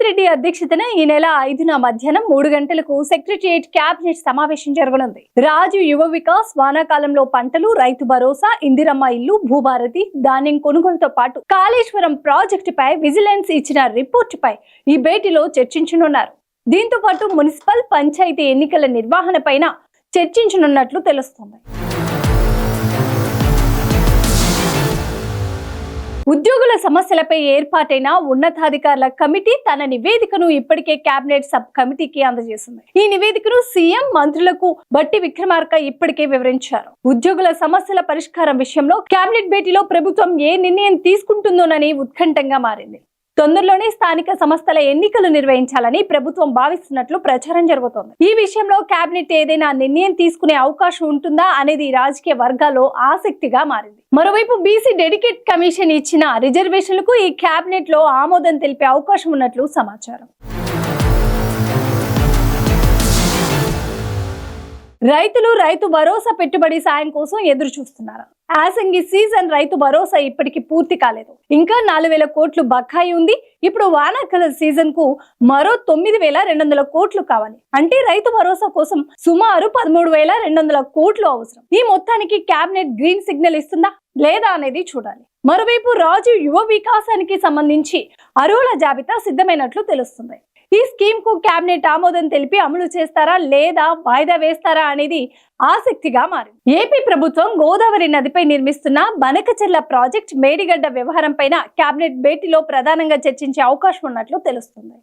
రెడ్డి అధ్యక్షతన ఈ నెల 5న మధ్యాహ్నం 3 గంటలకు సెక్రటరియట్ క్యాబినెట్ సమావేశం జరగనుంది. రాజు యువ వికాస్, వానాకాలంలో పంటలు, రైతు భరోసా, ఇందిరమ్మ ఇల్లు, భూభారతి, ధాన్యం కొనుగోలుతో పాటు కాళేశ్వరం ప్రాజెక్టుపై విజిలెన్స్ ఇచ్చిన రిపోర్టుపై ఈ భేటీలో చర్చించనున్నారు. దీంతో పాటు మున్సిపల్, పంచాయతీ ఎన్నికల నిర్వహణ పైన చర్చించనున్నట్లు తెలుస్తోంది. ఉద్యోగుల సమస్యలపై ఏర్పాటైన ఉన్నతాధికారుల కమిటీ తన నివేదికను ఇప్పటికే కేబినెట్ సబ్ కమిటీకి అందజేసింది. ఈ నివేదికను సీఎం, మంత్రులకు బట్టి విక్రమార్క ఇప్పటికే వివరించారు. ఉద్యోగుల సమస్యల పరిష్కారం విషయంలో కేబినెట్ భేటీలో ప్రభుత్వం ఏ నిర్ణయం తీసుకుంటుందోనని ఉత్కంఠంగా మారింది. తొందరలోనే స్థానిక సంస్థల ఎన్నికలు నిర్వహించాలని ప్రభుత్వం భావిస్తున్నట్లు ప్రచారం జరుగుతోంది. ఈ విషయంలో కేబినెట్ ఏదైనా నిర్ణయం తీసుకునే అవకాశం ఉంటుందా అనేది రాజకీయ వర్గాల్లో ఆసక్తిగా మారింది. మరోవైపు బీసీ డెడికేట్ కమిషన్ ఇచ్చిన రిజర్వేషన్లకు ఈ కేబినెట్ లో ఆమోదం తెలిపే అవకాశం ఉన్నట్లు సమాచారం. రైతులు రైతు భరోసా పెట్టుబడి సాయం కోసం ఎదురు చూస్తున్నారు. యాసంగి సీజన్ రైతు భరోసా ఇప్పటికి పూర్తి కాలేదు. ఇంకా 4,000 కోట్లు బకాయి ఉంది. ఇప్పుడు వానాకాల సీజన్ కు మరో 9,200 కోట్లు కావాలి. అంటే రైతు భరోసా కోసం సుమారు 13,200 కోట్లు అవసరం. ఈ మొత్తానికి కేబినెట్ గ్రీన్ సిగ్నల్ ఇస్తుందా లేదా అనేది చూడాలి. మరోవైపు రాజు యువ వికాసానికి సంబంధించి అర్హుల జాబితా సిద్ధమైనట్లు తెలుస్తుంది. ఈ స్కీమ్ కు కేబినెట్ ఆమోదం తెలిపి అమలు చేస్తారా లేదా వాయిదా వేస్తారా అనేది ఆసక్తిగా మారింది. ఏపీ ప్రభుత్వం గోదావరి నదిపై నిర్మిస్తున్న బనకచెర్ల ప్రాజెక్ట్, మేడిగడ్డ వ్యవహారం పైన కేబినెట్ భేటీలో ప్రధానంగా చర్చించే అవకాశం ఉన్నట్లు తెలుస్తుంది.